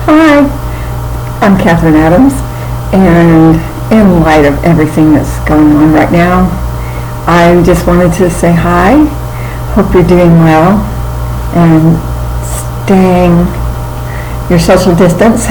Hi, I'm Kathryn Adams, and in light of everything that's going on right now, I just wanted to say hi. Hope you're doing well and staying your social distance.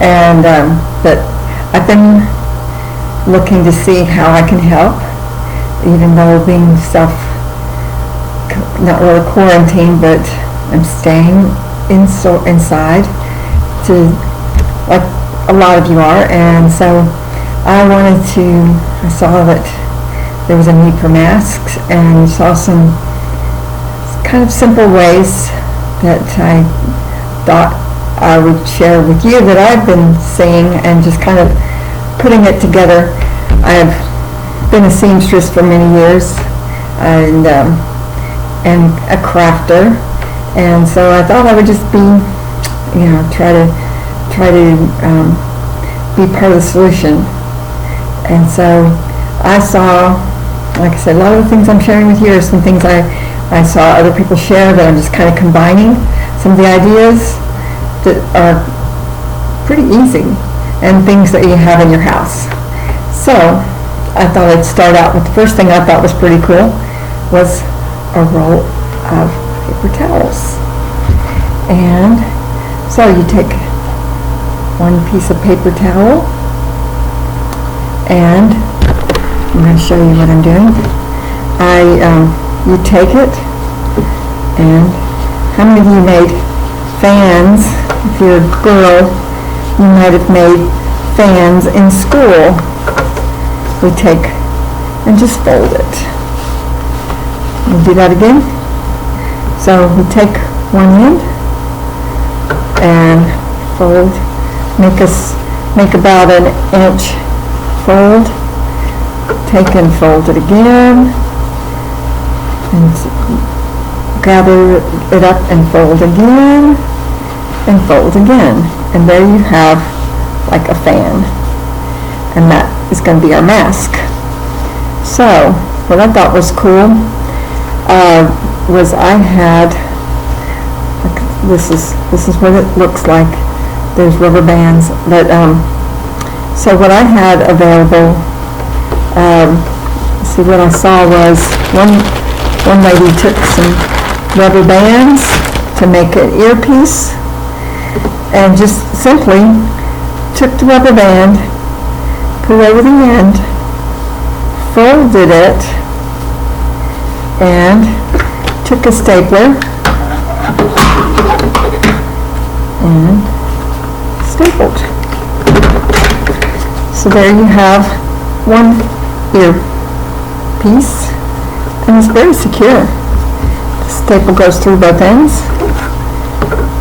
And but I've been looking to see how I can help, even though being not really quarantined, but I'm staying inside, to like a lot of you are. And so I saw that there was a need for masks, and saw some kind of simple ways that I thought I would share with you that I've been seeing, and just kind of putting it together. I've been a seamstress for many years, and a crafter, and so I thought I would just be, try to be part of the solution. And so I saw, like I said, a lot of the things I'm sharing with you are some things I saw other people share, that I'm just kind of combining some of the ideas that are pretty easy, and things that you have in your house. So I thought I'd start out with the first thing I thought was pretty cool, was a roll of paper towels. And so you take one piece of paper towel, and I'm going to show you what I'm doing. You take it, and how many of you made fans? If you're a girl, you might have made fans in school. We take and just fold it. We'll do that again. So we take one end and fold, make about an inch fold, take and fold it again, and gather it up and fold again, and fold again. And there you have like a fan. And that is going to be our mask. So what I thought was cool was I had, this is what it looks like. There's rubber bands, but so what I had available, see, what I saw was one lady took some rubber bands to make an earpiece, and just simply took the rubber band, put it over the end, folded it, and took a stapler and stapled. So there you have one earpiece, and it's very secure. The staple goes through both ends.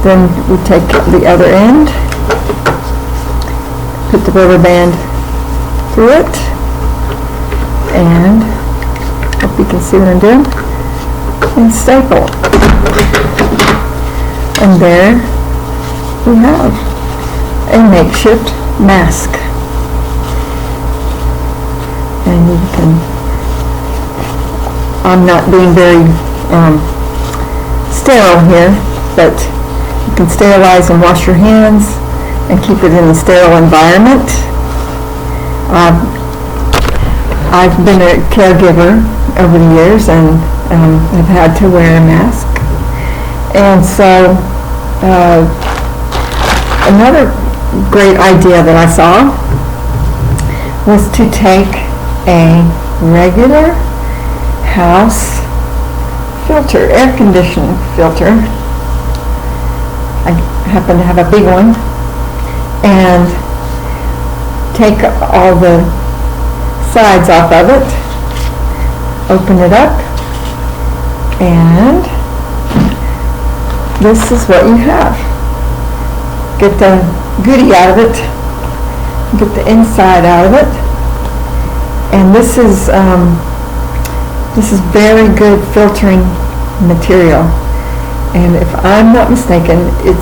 Then we take the other end, put the rubber band through it, and hope you can see what I'm doing, and staple. And there we have a makeshift mask. And you can, I'm not being very sterile here, but you can sterilize and wash your hands and keep it in a sterile environment. I've been a caregiver over the years, and have had to wear a mask. And so another great idea that I saw was to take a regular house filter, air conditioning filter. I happen to have a big one, and take all the sides off of it, open it up, and this is what you have. Get the goodie out of it, get the inside out of it, and this is very good filtering material. And if I'm not mistaken, it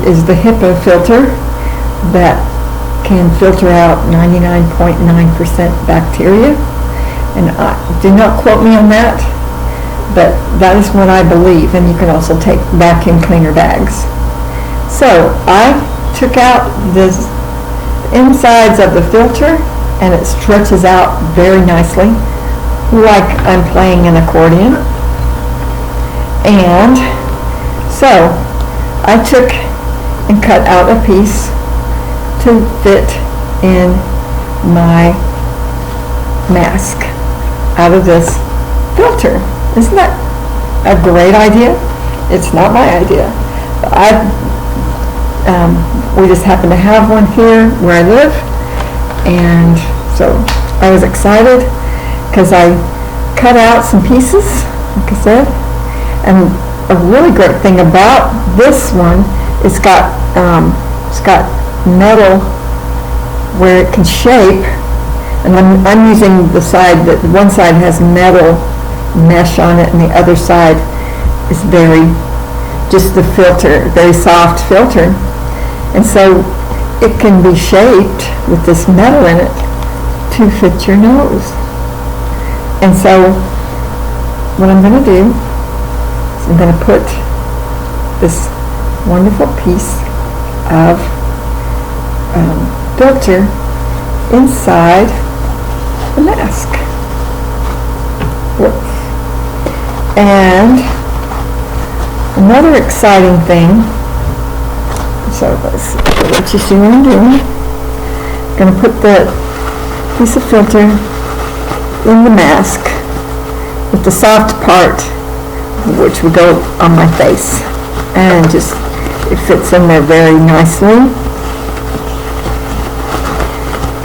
is the HEPA filter that can filter out 99.9% bacteria. And do not quote me on that, but that is what I believe, and you can also take vacuum cleaner bags. So I took out the insides of the filter, and it stretches out very nicely, like I'm playing an accordion. And so I took and cut out a piece to fit in my mask out of this filter. Isn't that a great idea? It's not my idea. We just happen to have one here where I live, and so I was excited because I cut out some pieces, like I said, and a really great thing about this one, it's got metal where it can shape, and I'm using the side that one side has metal mesh on it, and the other side is just the filter, very soft filter. And so it can be shaped with this metal in it to fit your nose. And so what I'm going to do is I'm going to put this wonderful piece of filter inside the mask. Whoops. And another exciting thing, so let's let you see what I'm doing. I'm going to put the piece of filter in the mask with the soft part, which will go on my face, and just it fits in there very nicely.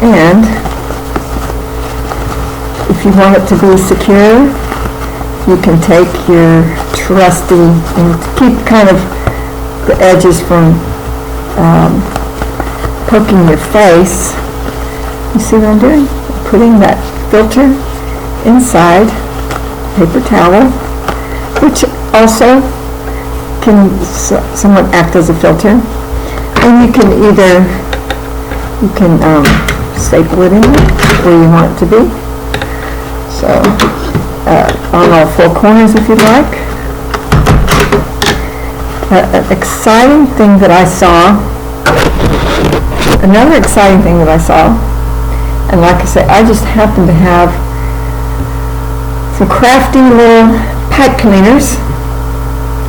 And if you want it to be secure, you can take your trusty, and to keep kind of the edges from poking your face. You see what I'm doing? I'm putting that filter inside paper towel, which also can somewhat act as a filter. And you can staple it in where you want it to be. So on all four corners if you'd like. An exciting thing that I saw, another exciting thing that I saw, and like I say, I just happen to have some crafty little pipe cleaners,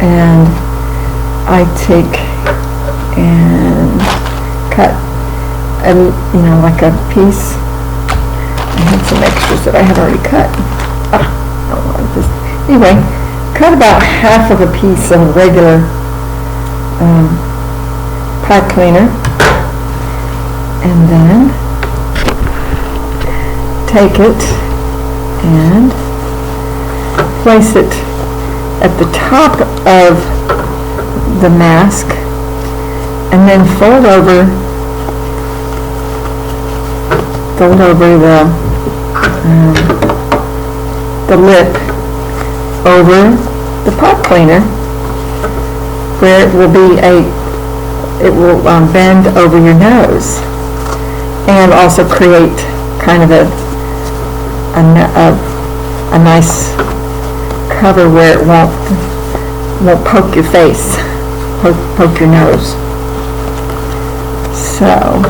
and I take and cut like a piece. I had some extras that I had already cut. Anyway, cut about half of a piece of regular pipe cleaner, and then take it and place it at the top of the mask, and then fold over the lip over the pipe cleaner, where it will bend over your nose, and also create kind of a nice cover where it won't poke your face, poke your nose. So,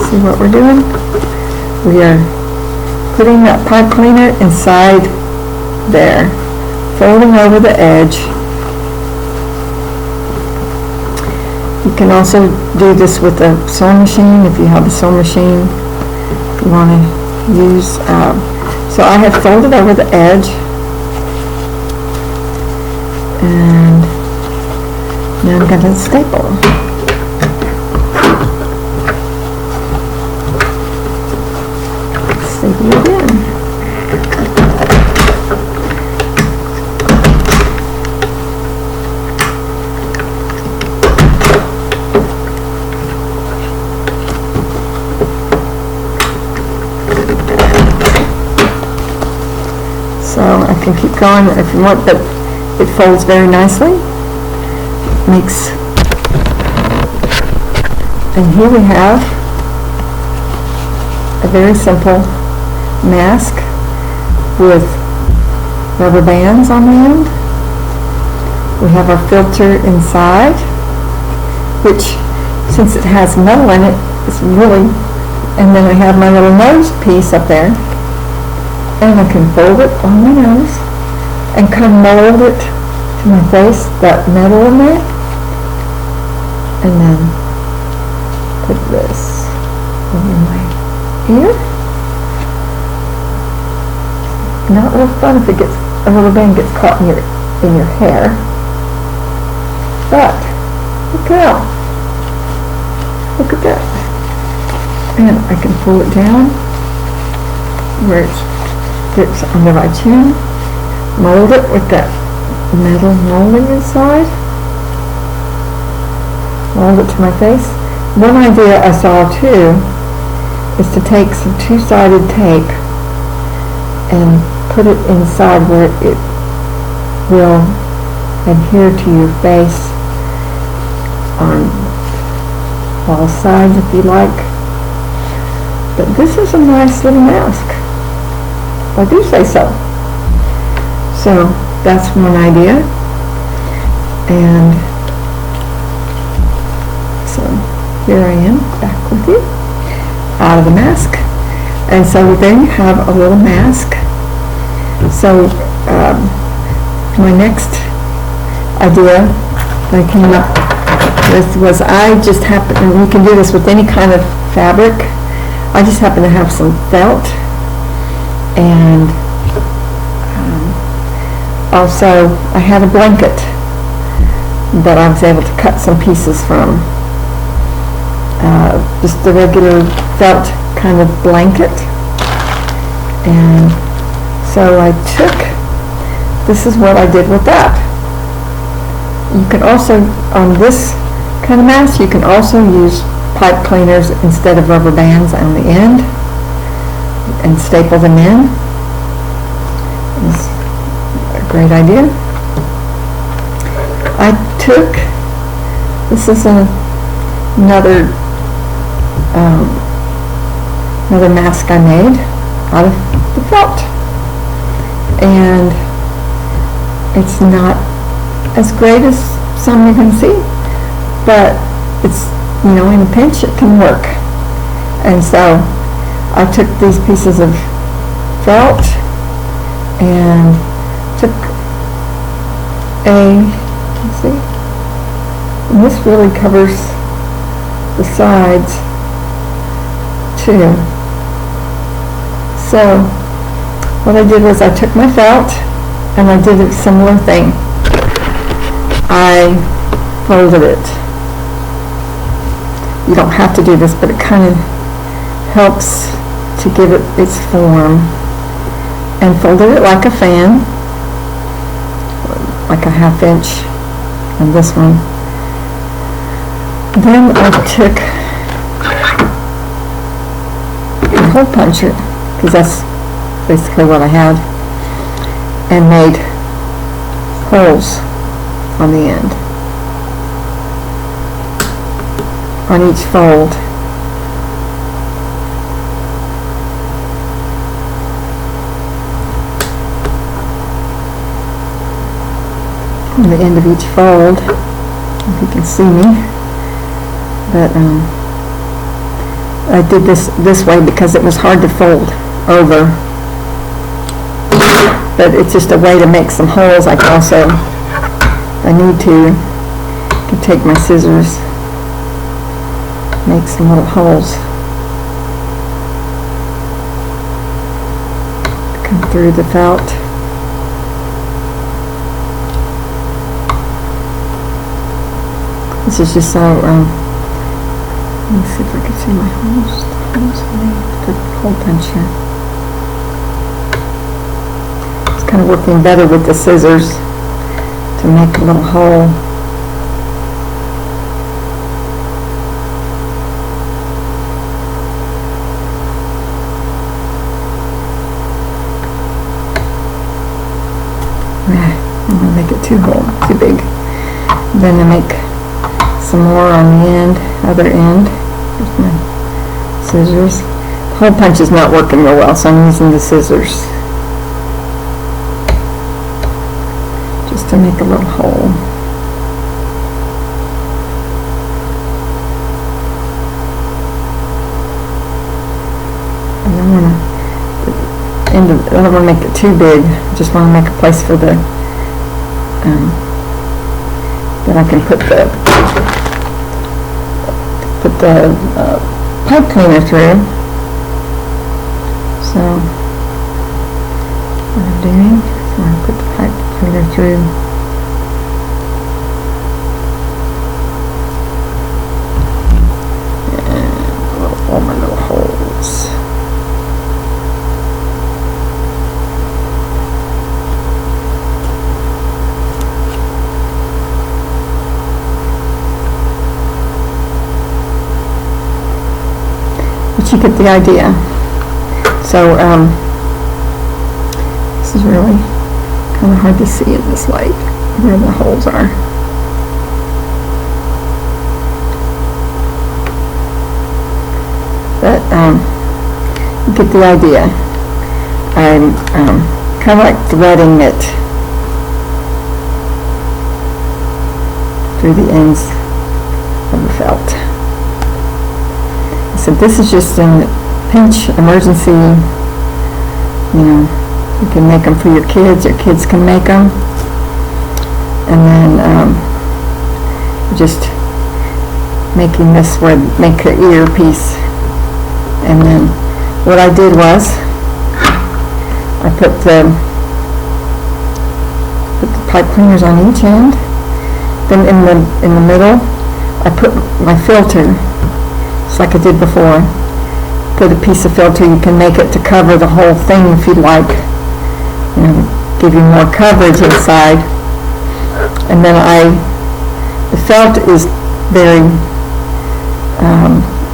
see what we're doing? We are putting that pipe cleaner inside there, folding over the edge. You can also do this with a sewing machine if you have a sewing machine you want to use. So I have folded over the edge, and now I'm going to staple. Staple it in. So I can keep going if you want, but it folds very nicely. And here we have a very simple mask with rubber bands on the end. We have our filter inside, which, since it has metal in it, it's really, and then I have my little nose piece up there, and I can fold it on my nose and kind of mold it to my face, that metal in there, and then put this over my ear. Not real fun if a rubber band gets caught in your hair, but look at that, and I can pull it down where it fits under my chin, mold it with that metal molding inside, mold it to my face. One idea I saw too is to take some two-sided tape and put it inside where it will adhere to your face on all sides if you like. But this is a nice little mask, if I do say so. So that's one idea. And so here I am back with you out of the mask. And so there you have a little mask. So my next idea that I came up with was, I just happen, and you can do this with any kind of fabric, I just happen to have some felt, and also I had a blanket that I was able to cut some pieces from, just the regular felt kind of blanket. And so I took, this is what I did with that. You can also, on this kind of mask, you can also use pipe cleaners instead of rubber bands on the end and staple them in. It's a great idea. I took, this is another mask I made out of the felt, and it's not as great as some you can see, but it's, you know, in a pinch it can work. And so I took these pieces of felt and took let's see, and this really covers the sides too. So what I did was I took my felt and I did a similar thing. I folded it. You don't have to do this, but it kind of helps to give it its form. And folded it like a fan, like a 1/2 inch on this one. Then I took a hole puncher, because that's basically what I had, and made holes on the end, on each fold. On the end of each fold, if you can see me, but I did this way because it was hard to fold over, but it's just a way to make some holes. I can also, if I need to, can take my scissors, make some little holes, come through the felt. This is just so, let me see if I can see my holes. The hole punch here. It's kind of working better with the scissors to make a little hole. I'm going to make it too big. Then I make some more on the end, other end. Here's my scissors. The hole punch is not working real well, so I'm using the scissors. just to make a little hole. And I don't want to make it too big. I just want to make a place for the that I can put the pipe cleaner through. So what I'm doing is I'm going to put the pipe cleaner through. And all my little holes. But you get the idea. So this is really kind of hard to see in this light where the holes are. But you get the idea. I'm kind of like threading it through the ends of the felt. So this is just a pinch emergency, you can make them for your kids can make them. And then just making this where make the earpiece. And then what I did was I put the pipe cleaners on each end. Then in the middle I put my filter, just like I did before. Put a piece of filter. You can make it to cover the whole thing if you'd like, give you more coverage inside. And then the felt is very,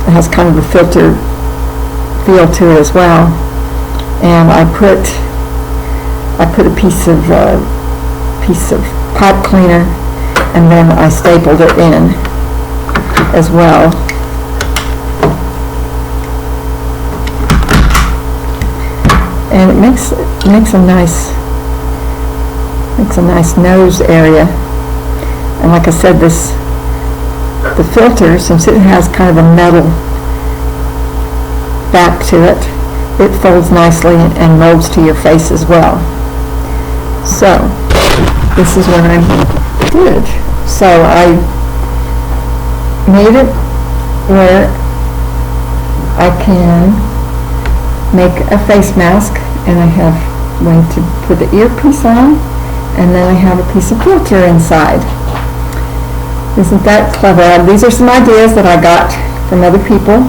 it has kind of a filter feel to it as well. And I put a piece of pipe cleaner, and then I stapled it in as well. And it makes a nice nose area. And like I said, the filter, since it has kind of a metal back to it, it folds nicely and molds to your face as well. So this is what I did. So I made it where I can make a face mask, and I have going to put the earpiece on, and then I have a piece of filter inside. Isn't that clever? These are some ideas that I got from other people,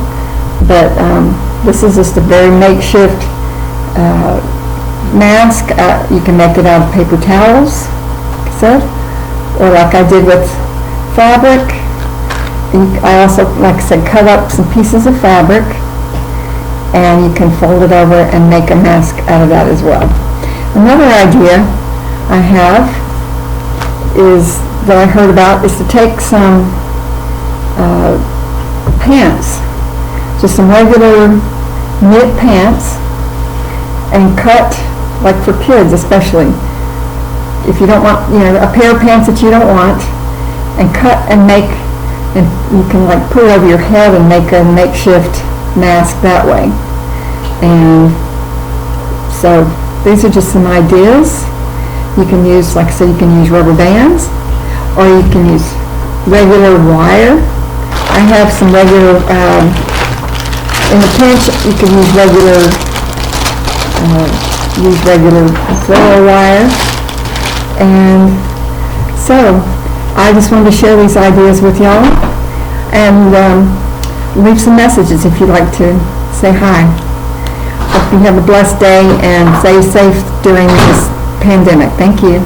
but this is just a very makeshift mask. You can make it out of paper towels, like I said, or like I did with fabric. I also, like I said, cut up some pieces of fabric, and you can fold it over and make a mask out of that as well. Another idea I have is that I heard about is to take some pants, just some regular knit pants, and cut, like for kids especially, if you don't want, a pair of pants that you don't want, and cut and make, and you can like put it over your head and make a makeshift mask that way. And so these are just some ideas. You can use, like I said, you can use rubber bands, or you can use regular wire. I have some regular, in the pinch you can use regular floral wire. And so I just wanted to share these ideas with y'all, and leave some messages if you'd like to say hi. Hope you have a blessed day and stay safe during this pandemic. Thank you.